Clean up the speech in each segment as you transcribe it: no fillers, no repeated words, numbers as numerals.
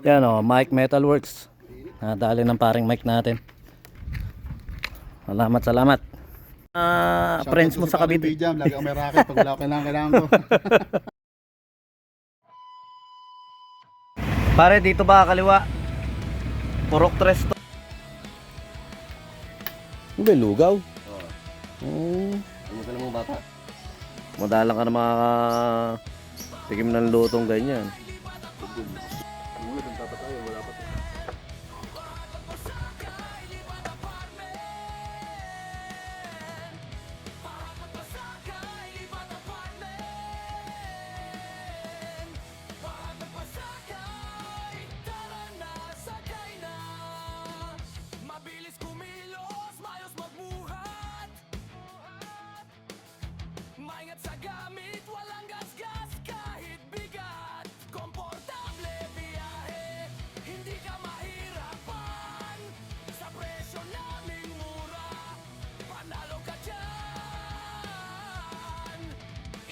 Yan o, Mike Metalworks. Nadali ng paring mic natin. Salamat, salamat. Friends mo sa Cavite. Lagi ako may racket pag wala ko kailangan ko. Pare, dito ba kaliwa? Purok tres to. May lugaw. Ano ka naman bata? Madalang ka na tikim ng lutong ganyan. Maingat sa gamit, walang gasgas kahit bigat. Komportable biyahe, hindi ka mahirapan. Sa presyo naming mura, panalo ka dyan.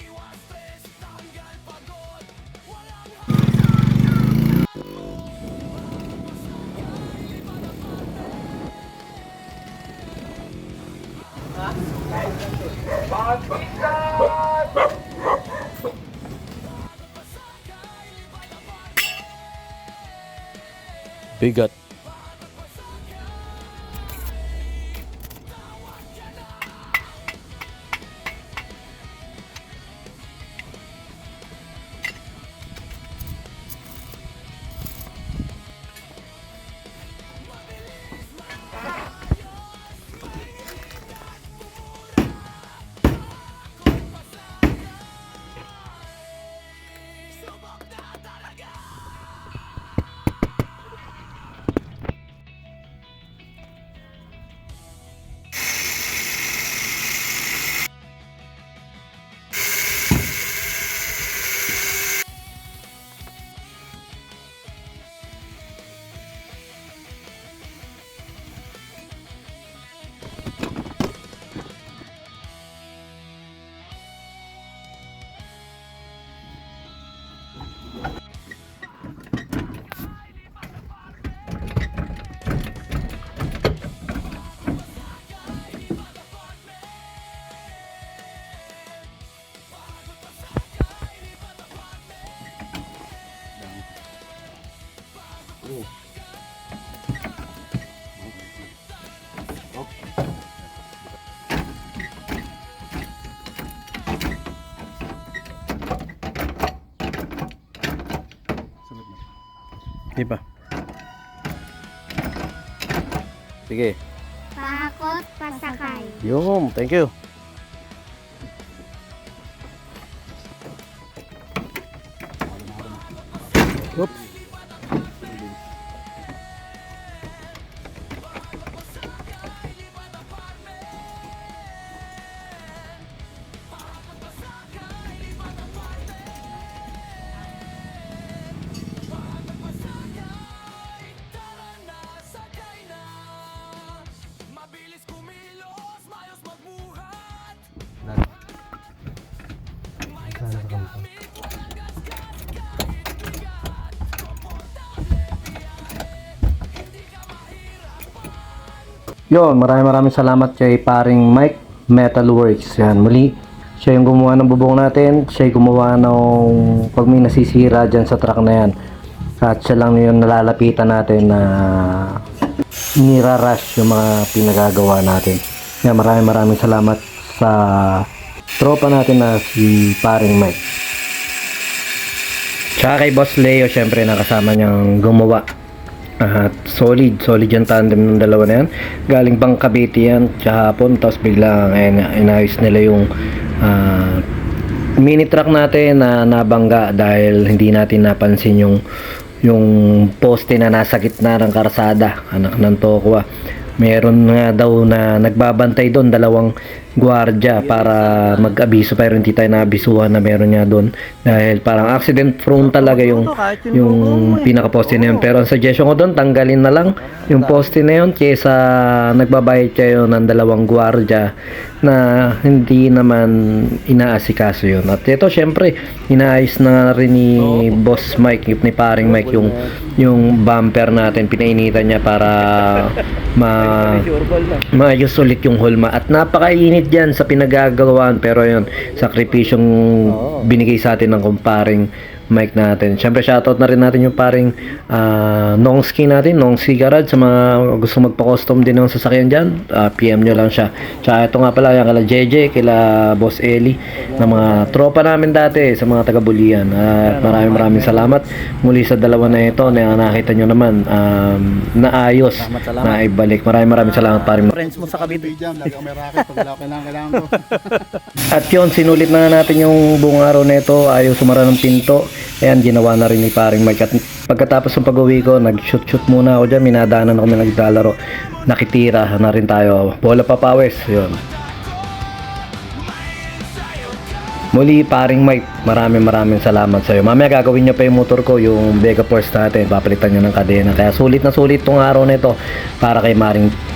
Iwas stress, tanggal pagod, walang Bigat. Di ba? Sige. Pakot pasakay. Yung, thank you. Oops. Yon, maraming salamat kay paring Mike Metalworks. Yan, muli siya yung gumawa ng bubong natin, siya yung gumawa ng pag may nasisira dyan sa truck na yan. At siya lang yung nalalapitan natin na nirarush yung mga pinagagawa natin. Yan, maraming salamat sa tropa natin na si paring Mike. Tsaka kay Boss Leo, syempre nakasama niyang gumawa. At solid yung tandem ng dalawa na yan. Galing pang Cavite yan hapon, tapos biglang inayos nila yung mini truck natin na nabangga dahil hindi natin napansin yung poste na nasa gitna ng karsada, anak ng Tokwa. Meron nga daw na nagbabantay doon, dalawang gwardiya para mag-abiso, pero hindi tayo naabisuhan na meron nga doon dahil parang accident prone talaga yung pinaka-poste na yun. Pero ang suggestion ko doon, tanggalin na lang yung poste na yun kaysa nagbabayad kayo ng dalawang gwardiya na hindi naman inaasikaso yun. At ito syempre inaayos na rin ni Boss Mike, ni paring Mike, yung yung bumper natin, pinainitan niya para maayos ulit yung hulma. At napakainit dyan sa pinagagawaan, pero yun, sakripisyong binigay sa atin ng kumparing Mike natin. Siyempre, shoutout na rin natin yung paring Nongski natin, Nongski Garage, sa mga gusto magpa-custom din ng sasakyan dyan. PM nyo lang siya. Tsaka ito nga pala, yan kala JJ, kila Boss Eli, na mga tropa namin dati sa mga taga-Bulian. At maraming salamat muli sa dalawa na ito na nakita nyo naman, naayos, na ibalik. Maraming salamat paring. Friends mo sa Cavite. Jam, lagi ako may racket pag wala ko kailangan ko. At yun, sinulit na natin yung buong araw na ito. Ayaw sumara ng pinto. Ayan, ginawa na rin ni paring Mike. At pagkatapos ng pag-uwi ko, nag-shoot muna ako dyan. Minadaanan ako, naglalaro. Nakitira na rin tayo. Bola papawis. Yun. Muli, paring Mike, maraming salamat sa iyo. Mamaya gagawin niyo pa yung motor ko, yung Vega Force natin. Papalitan niyo ng kadena. Kaya sulit na sulit tong araw na ito para kay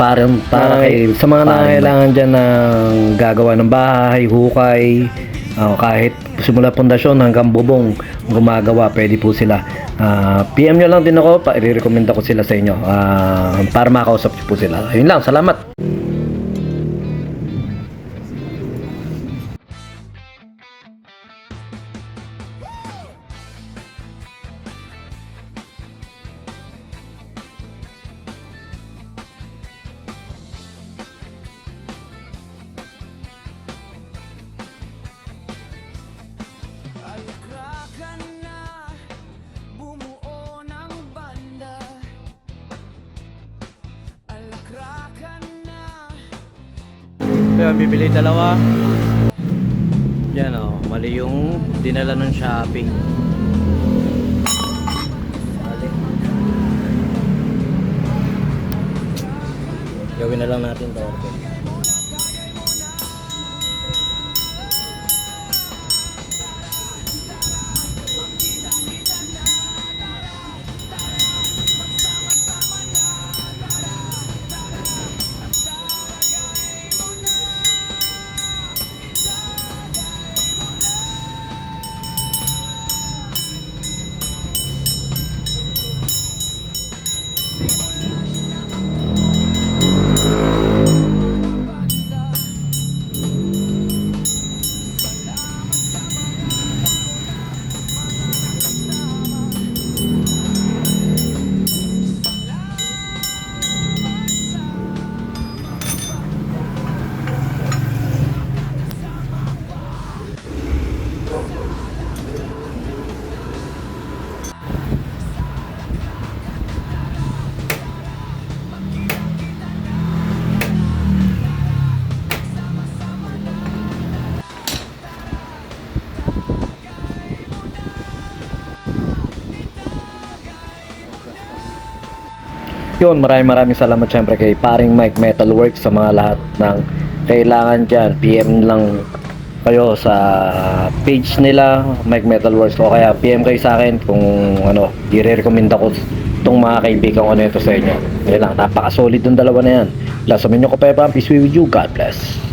para kay sa mga nangangailangan dyan ng gagawa ng bahay, hukay, kahit simula pundasyon hanggang bubong gumagawa, pwede po sila. PM nyo lang din ako, i-recommenda ko sila sa inyo para makausap nyo po sila. Ayun lang, salamat. Alakrakan na, bumuo ng banda. Alakrakan na. Kaya bibili dalawa. Yan o, mali yung dinala ng shopping. Mali. Gawin na lang natin to. Okay. Yun, maraming salamat syempre kay paring Mike Metalworks sa mga lahat ng kailangan dyan. PM lang kayo sa page nila, Mike Metalworks, o kaya PM kayo sa akin kung ano, i-recommend ako itong mga kaibigan ko na ito sa inyo. Yan lang, napaka-solid ng dalawa na yan. Lasamin nyo ko, Pepa. Peace be with you. God bless.